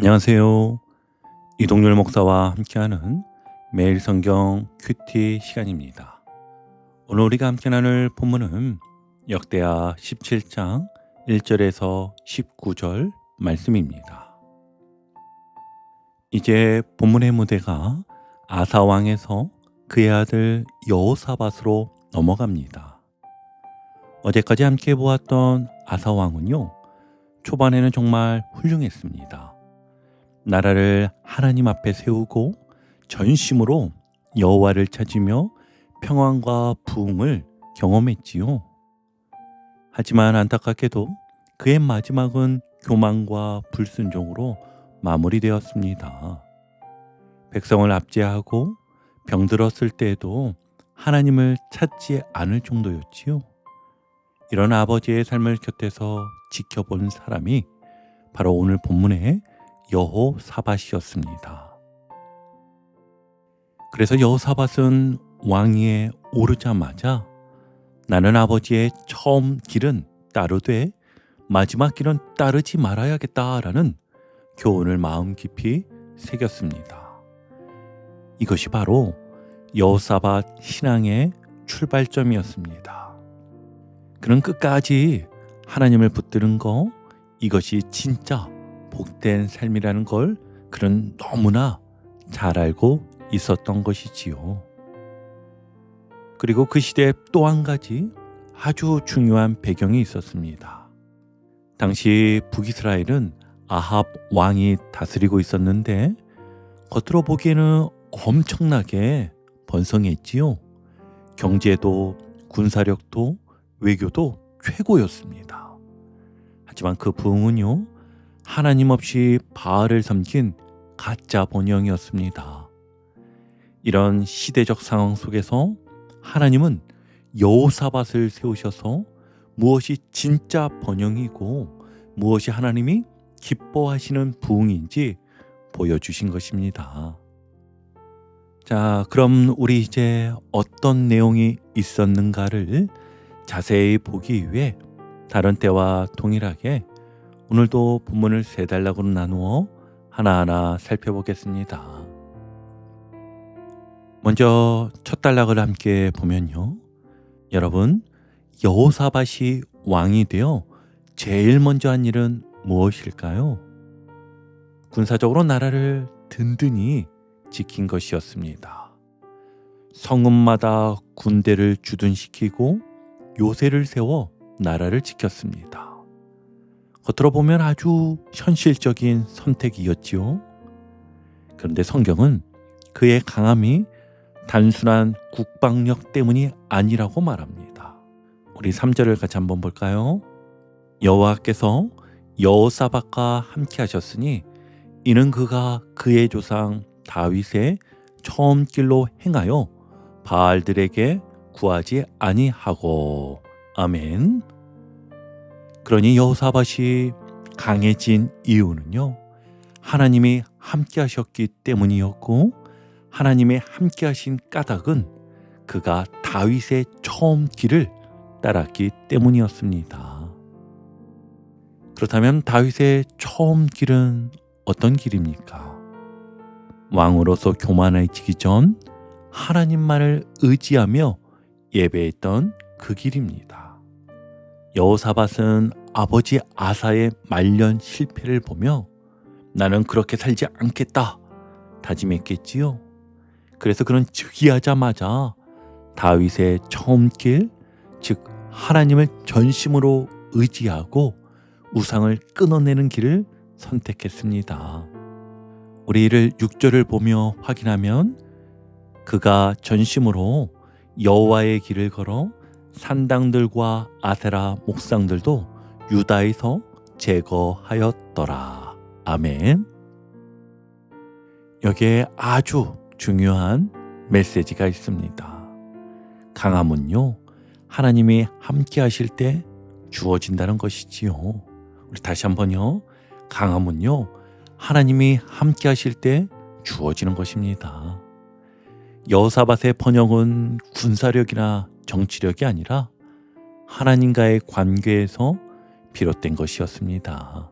안녕하세요. 이동열 목사와 함께하는 매일 성경 큐티 시간입니다. 오늘 우리가 함께 나눌 본문은 역대하 17장 1절에서 19절 말씀입니다. 이제 본문의 무대가 아사왕에서 그의 아들 여호사밧으로 넘어갑니다. 어제까지 함께 보았던 아사왕은요, 초반에는 정말 훌륭했습니다. 나라를 하나님 앞에 세우고 전심으로 여호와를 찾으며 평안과 부흥을 경험했지요. 하지만 안타깝게도 그의 마지막은 교만과 불순종으로 마무리되었습니다. 백성을 압제하고 병들었을 때에도 하나님을 찾지 않을 정도였지요. 이런 아버지의 삶을 곁에서 지켜본 사람이 바로 오늘 본문의 여호사밧이었습니다. 그래서 여호사밧은 왕위에 오르자마자 나는 아버지의 처음 길은 따르되 마지막 길은 따르지 말아야겠다라는 교훈을 마음 깊이 새겼습니다. 이것이 바로 여호사밧 신앙의 출발점이었습니다. 그는 끝까지 하나님을 붙드는 거, 이것이 진짜 복된 삶이라는 걸 그는 너무나 잘 알고 있었던 것이지요. 그리고 그 시대에 또 한 가지 아주 중요한 배경이 있었습니다. 당시 북이스라엘은 아합 왕이 다스리고 있었는데 겉으로 보기에는 엄청나게 번성했지요. 경제도 군사력도 외교도 최고였습니다. 하지만 그 부흥은요, 하나님 없이 바알을 섬긴 가짜 번영이었습니다. 이런 시대적 상황 속에서 하나님은 여호사밧을 세우셔서 무엇이 진짜 번영이고 무엇이 하나님이 기뻐하시는 부흥인지 보여주신 것입니다. 자, 그럼 우리 이제 어떤 내용이 있었는가를 자세히 보기 위해 다른 때와 동일하게 오늘도 본문을 세 단락으로 나누어 하나하나 살펴보겠습니다. 먼저 첫 단락을 함께 보면요, 여러분, 여호사밧이 왕이 되어 제일 먼저 한 일은 무엇일까요? 군사적으로 나라를 든든히 지킨 것이었습니다. 성읍마다 군대를 주둔시키고 요새를 세워 나라를 지켰습니다. 겉으로 보면 아주 현실적인 선택이었지요. 그런데 성경은 그의 강함이 단순한 국방력 때문이 아니라고 말합니다. 우리 3절을 같이 한번 볼까요? 여호와께서 여호사밧과 함께 하셨으니 이는 그가 그의 조상 다윗의 처음 길로 행하여 바알들에게 구하지 아니하고. 아멘. 그러니 여호사밧이 강해진 이유는요, 하나님이 함께 하셨기 때문이었고, 하나님의 함께 하신 까닭은 그가 다윗의 처음 길을 따랐기 때문이었습니다. 그렇다면 다윗의 처음 길은 어떤 길입니까? 왕으로서 교만해지기 전 하나님만을 의지하며 예배했던 그 길입니다. 여호사밧은 아버지 아사의 말년 실패를 보며 나는 그렇게 살지 않겠다 다짐했겠지요. 그래서 그는 즉위하자마자 다윗의 처음 길, 즉 하나님을 전심으로 의지하고 우상을 끊어내는 길을 선택했습니다. 우리 이를 6절을 보며 확인하면 그가 전심으로 여호와의 길을 걸어 산당들과 아세라 목상들도 유다에서 제거하였더라. 아멘. 여기에 아주 중요한 메시지가 있습니다. 강함은요, 하나님이 함께 하실 때 주어진다는 것이지요. 우리 다시 한번요. 강함은요, 하나님이 함께 하실 때 주어지는 것입니다. 여호사밧의 번영은 군사력이나 정치력이 아니라 하나님과의 관계에서 비롯된 것이었습니다.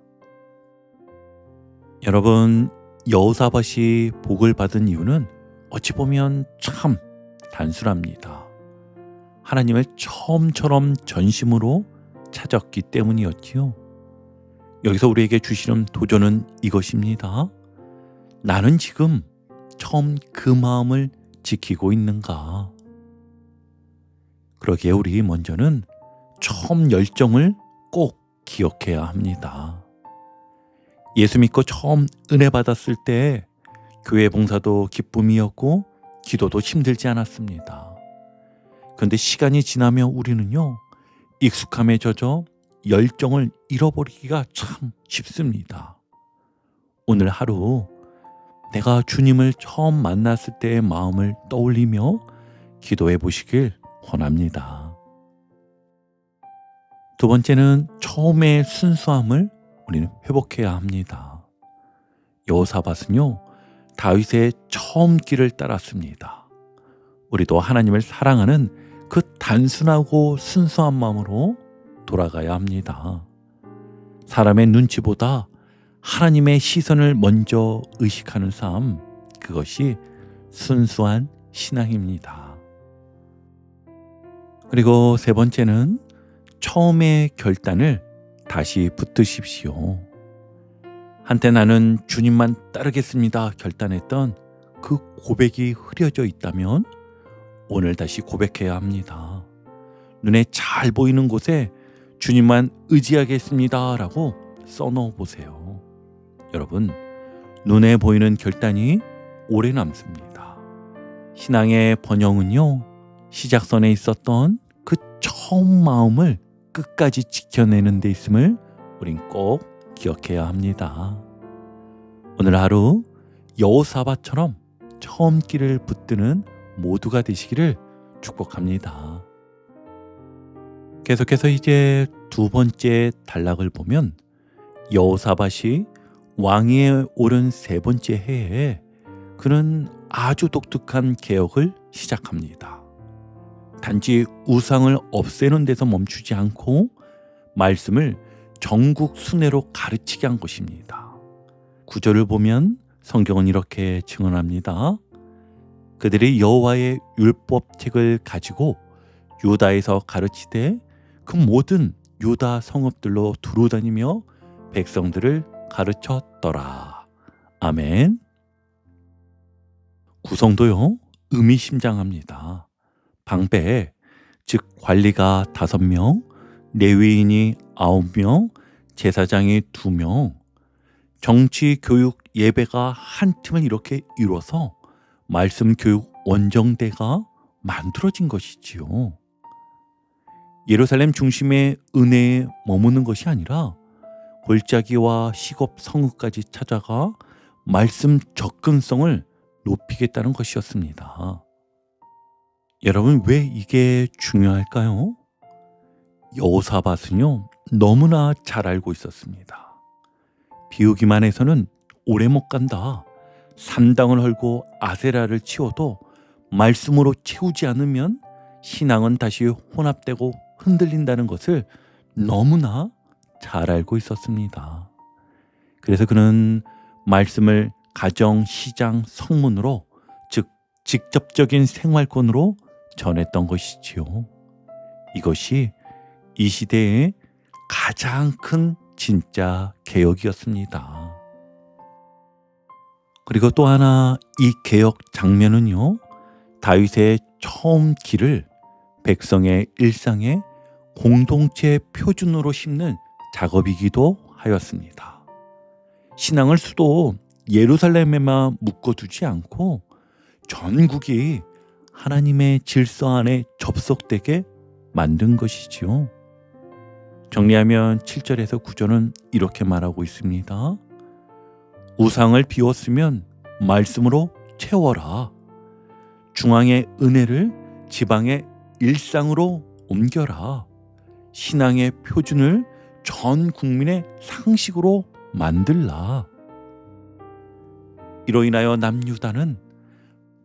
여러분, 여호사밧이 복을 받은 이유는 어찌 보면 참 단순합니다. 하나님을 처음처럼 전심으로 찾았기 때문이었지요. 여기서 우리에게 주시는 도전은 이것입니다. 나는 지금 처음 그 마음을 지키고 있는가? 그러기에 우리 먼저는 처음 열정을 꼭 기억해야 합니다. 예수 믿고 처음 은혜 받았을 때 교회 봉사도 기쁨이었고 기도도 힘들지 않았습니다. 그런데 시간이 지나면 우리는요, 익숙함에 젖어 열정을 잃어버리기가 참 쉽습니다. 오늘 하루 내가 주님을 처음 만났을 때의 마음을 떠올리며 기도해 보시길 권합니다. 두 번째는 처음의 순수함을 우리는 회복해야 합니다. 여호사밧은요, 다윗의 처음 길을 따랐습니다. 우리도 하나님을 사랑하는 그 단순하고 순수한 마음으로 돌아가야 합니다. 사람의 눈치보다 하나님의 시선을 먼저 의식하는 삶, 그것이 순수한 신앙입니다. 그리고 세 번째는 처음의 결단을 다시 붙드십시오. 한때 나는 주님만 따르겠습니다 결단했던 그 고백이 흐려져 있다면 오늘 다시 고백해야 합니다. 눈에 잘 보이는 곳에 주님만 의지하겠습니다 라고 써넣어 보세요. 여러분, 눈에 보이는 결단이 오래 남습니다. 신앙의 번영은요, 시작선에 있었던 그 처음 마음을 끝까지 지켜내는 데 있음을 우린 꼭 기억해야 합니다. 오늘 하루 여호사밧처럼 처음 길을 붙드는 모두가 되시기를 축복합니다. 계속해서 이제 두 번째 단락을 보면 여호사밧이 왕위에 오른 세 번째 해에 그는 아주 독특한 개혁을 시작합니다. 단지 우상을 없애는 데서 멈추지 않고 말씀을 전국 순회로 가르치게 한 것입니다. 구절을 보면 성경은 이렇게 증언합니다. 그들이 여호와의 율법책을 가지고 유다에서 가르치되 그 모든 유다 성읍들로 두루다니며 백성들을 가르쳤더라. 아멘. 구성도요, 의미심장합니다. 방배, 즉 관리가 5명, 레위인이 9명, 제사장이 2명, 정치, 교육, 예배가 한 팀을 이렇게 이뤄서 말씀 교육 원정대가 만들어진 것이지요. 예루살렘 중심의 은혜에 머무는 것이 아니라 골짜기와 시골 성읍까지 찾아가 말씀 접근성을 높이겠다는 것이었습니다. 여러분, 왜 이게 중요할까요? 여호사밧은요, 너무나 잘 알고 있었습니다. 비우기만 해서는 오래 못 간다. 산당을 헐고 아세라를 치워도 말씀으로 채우지 않으면 신앙은 다시 혼합되고 흔들린다는 것을 너무나 잘 알고 있었습니다. 그래서 그는 말씀을 가정, 시장, 성문으로, 즉 직접적인 생활권으로 전했던 것이지요. 이것이 이 시대의 가장 큰 진짜 개혁이었습니다. 그리고 또 하나, 이 개혁 장면은요, 다윗의 처음 길을 백성의 일상의 공동체 표준으로 심는 작업이기도 하였습니다. 신앙을 수도 예루살렘에만 묶어두지 않고 전국이 하나님의 질서 안에 접속되게 만든 것이지요. 정리하면 7절에서 9절은 이렇게 말하고 있습니다. 우상을 비웠으면 말씀으로 채워라. 중앙의 은혜를 지방의 일상으로 옮겨라. 신앙의 표준을 전 국민의 상식으로 만들라. 이로 인하여 남유다는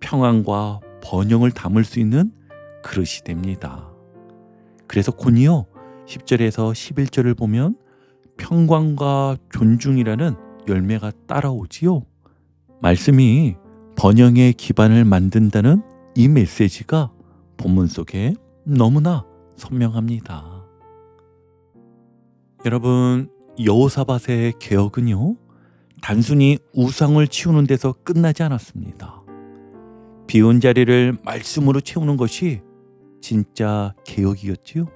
평안과 번영을 담을 수 있는 그릇이 됩니다. 그래서 곧이어 10절에서 11절을 보면 평강과 존중이라는 열매가 따라오지요. 말씀이 번영의 기반을 만든다는 이 메시지가 본문 속에 너무나 선명합니다. 여러분, 여호사밧의 개혁은요, 단순히 우상을 치우는 데서 끝나지 않았습니다. 비운 자리를 말씀으로 채우는 것이 진짜 개혁이었지요.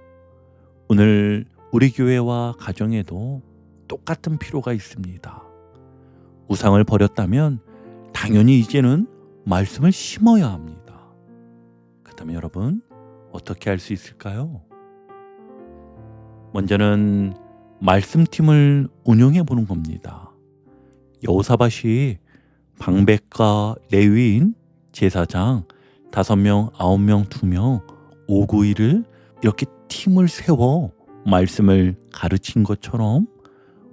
오늘 우리 교회와 가정에도 똑같은 필요가 있습니다. 우상을 버렸다면 당연히 이제는 말씀을 심어야 합니다. 그렇다면 여러분, 어떻게 할 수 있을까요? 먼저는 말씀팀을 운영해 보는 겁니다. 여호사밧이 방백과 레위인, 제사장 5명, 9명, 2명, 591을 이렇게 팀을 세워 말씀을 가르친 것처럼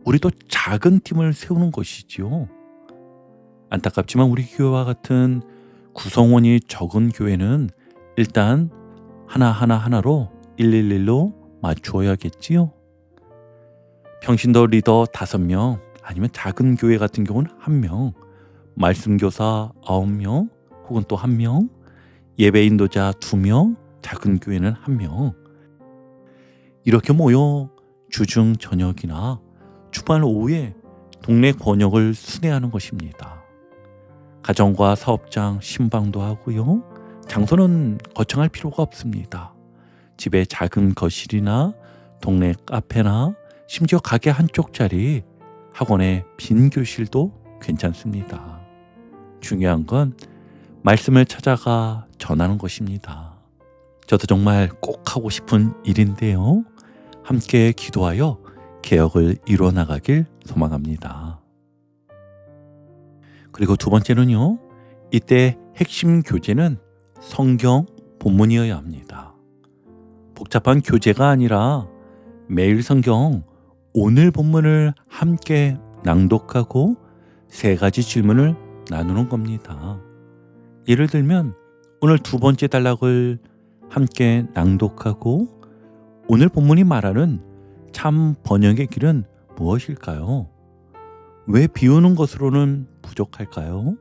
우리도 작은 팀을 세우는 것이지요. 안타깝지만 우리 교회와 같은 구성원이 적은 교회는 일단 하나로 111로 맞추어야겠지요. 평신도 리더 5명, 아니면 작은 교회 같은 경우는 1명, 말씀교사 9명 혹은 또 1명, 예배 인도자 2명, 작은 교회는 1명, 이렇게 모여 주중 저녁이나 주말 오후에 동네 권역을 순회하는 것입니다. 가정과 사업장 신방도 하고요. 장소는 거창할 필요가 없습니다. 집에 작은 거실이나 동네 카페나 심지어 가게 한쪽 자리, 학원의 빈 교실도 괜찮습니다. 중요한 건 말씀을 찾아가 전하는 것입니다. 저도 정말 꼭 하고 싶은 일인데요. 함께 기도하여 개혁을 이루어 나가길 소망합니다. 그리고 두 번째는요, 이때 핵심 교재는 성경 본문이어야 합니다. 복잡한 교재가 아니라 매일 성경 오늘 본문을 함께 낭독하고 3가지 질문을 나누는 겁니다. 예를 들면 오늘 2번째 단락을 함께 낭독하고 오늘 본문이 말하는 참 번영의 길은 무엇일까요? 왜 비우는 것으로는 부족할까요?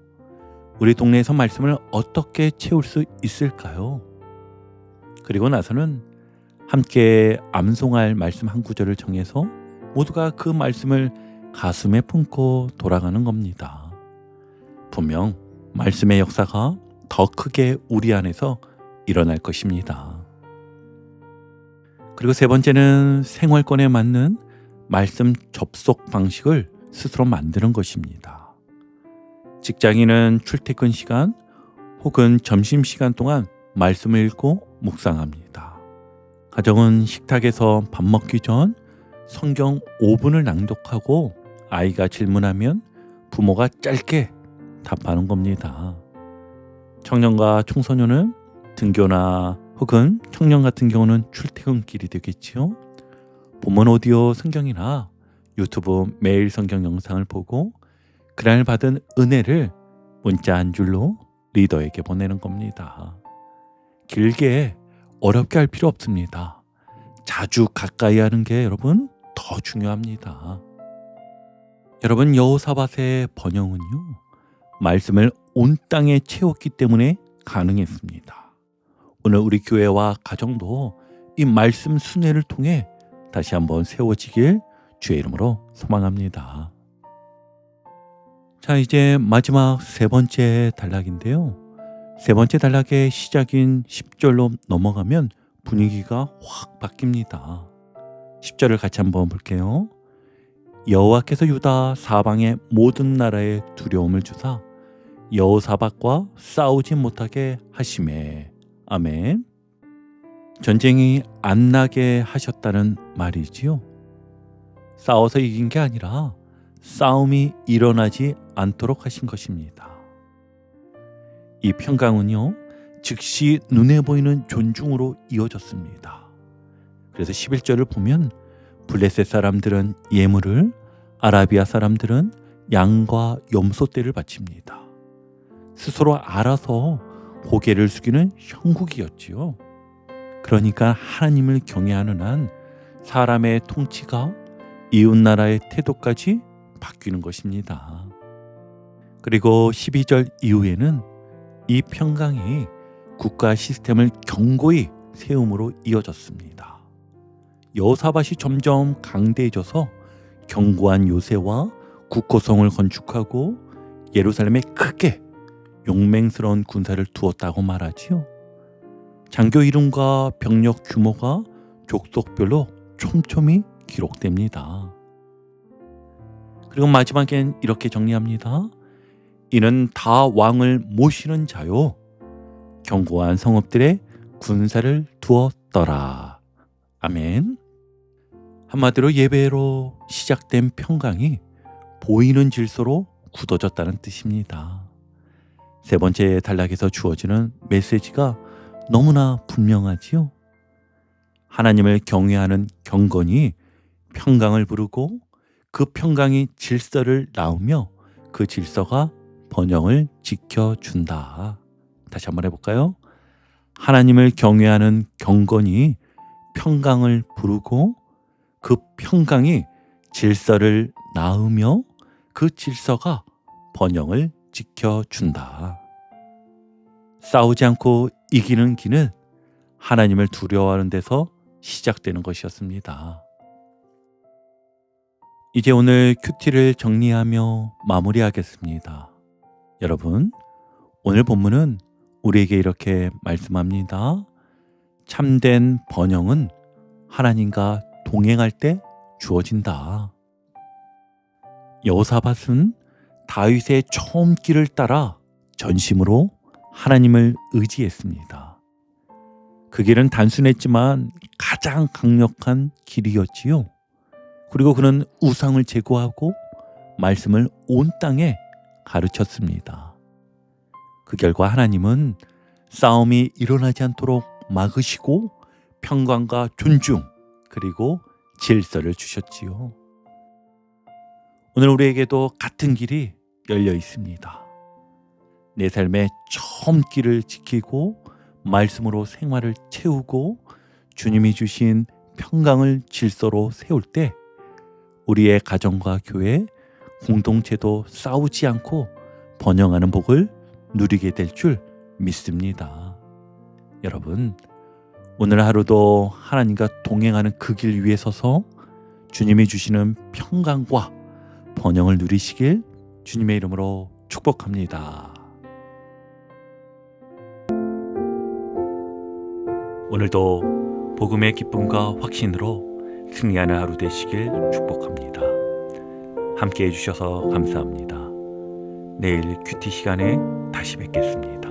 우리 동네에서 말씀을 어떻게 채울 수 있을까요? 그리고 나서는 함께 암송할 말씀 한 구절을 정해서 모두가 그 말씀을 가슴에 품고 돌아가는 겁니다. 분명 말씀의 역사가 더 크게 우리 안에서 일어날 것입니다. 그리고 3번째는 생활권에 맞는 말씀 접속 방식을 스스로 만드는 것입니다. 직장인은 출퇴근 시간 혹은 점심시간 동안 말씀을 읽고 묵상합니다. 가정은 식탁에서 밥 먹기 전 성경 5분을 낭독하고 아이가 질문하면 부모가 짧게 답하는 겁니다. 청년과 청소년은 등교나 혹은 청년 같은 경우는 출퇴근길이 되겠지요. 본문 오디오 성경이나 유튜브 매일 성경 영상을 보고 그날 받은 은혜를 문자 한 줄로 리더에게 보내는 겁니다. 길게 어렵게 할 필요 없습니다. 자주 가까이 하는 게 여러분 더 중요합니다. 여러분, 여호사밧의 번영은요, 말씀을 온 땅에 채웠기 때문에 가능했습니다. 오늘 우리 교회와 가정도 이 말씀 순회를 통해 다시 한번 세워지길 주의 이름으로 소망합니다. 자, 이제 마지막 3번째 단락인데요. 3번째 단락의 시작인 10절로 넘어가면 분위기가 확 바뀝니다. 10절을 같이 한번 볼게요. 여호와께서 유다 사방의 모든 나라에 두려움을 주사 여호사밧과 싸우지 못하게 하시매. 아멘. 전쟁이 안 나게 하셨다는 말이지요. 싸워서 이긴 게 아니라 싸움이 일어나지 않도록 하신 것입니다. 이 평강은요, 즉시 눈에 보이는 존중으로 이어졌습니다. 그래서 11절을 보면 블레셋 사람들은 예물을, 아라비아 사람들은 양과 염소떼를 바칩니다. 스스로 알아서 고개를 숙이는 형국이었지요. 그러니까 하나님을 경외하는 한 사람의 통치가 이웃나라의 태도까지 바뀌는 것입니다. 그리고 12절 이후에는 이 평강이 국가 시스템을 견고히 세움으로 이어졌습니다. 여호사밧이 점점 강대해져서 견고한 요새와 국호성을 건축하고 예루살렘에 크게 용맹스러운 군사를 두었다고 말하지요. 장교 이름과 병력 규모가 족속별로 촘촘히 기록됩니다. 그리고 마지막엔 이렇게 정리합니다. 이는 다 왕을 모시는 자요 견고한 성읍들의 군사를 두었더라. 아멘. 한마디로 예배로 시작된 평강이 보이는 질서로 굳어졌다는 뜻입니다. 세 번째 단락에서 주어지는 메시지가 너무나 분명하지요. 하나님을 경외하는 경건이 평강을 부르고 그 평강이 질서를 낳으며 그 질서가 번영을 지켜준다. 다시 한번 해볼까요? 하나님을 경외하는 경건이 평강을 부르고 그 평강이 질서를 낳으며 그 질서가 번영을 지켜준다. 싸우지 않고 이기는 길은 하나님을 두려워하는 데서 시작되는 것이었습니다. 이제 오늘 큐티를 정리하며 마무리하겠습니다. 여러분, 오늘 본문은 우리에게 이렇게 말씀합니다. 참된 번영은 하나님과 동행할 때 주어진다. 여호사밧은 다윗의 처음 길을 따라 전심으로 하나님을 의지했습니다. 그 길은 단순했지만 가장 강력한 길이었지요. 그리고 그는 우상을 제거하고 말씀을 온 땅에 가르쳤습니다. 그 결과 하나님은 싸움이 일어나지 않도록 막으시고 평강과 존중 그리고 질서를 주셨지요. 오늘 우리에게도 같은 길이 열려 있습니다. 내 삶의 처음 길을 지키고 말씀으로 생활을 채우고 주님이 주신 평강을 질서로 세울 때 우리의 가정과 교회, 공동체도 싸우지 않고 번영하는 복을 누리게 될 줄 믿습니다. 여러분, 오늘 하루도 하나님과 동행하는 그 길 위에 서서 주님이 주시는 평강과 번영을 누리시길 주님의 이름으로 축복합니다. 오늘도 복음의 기쁨과 확신으로 승리하는 하루 되시길 축복합니다. 함께 해주셔서 감사합니다. 내일 큐티 시간에 다시 뵙겠습니다.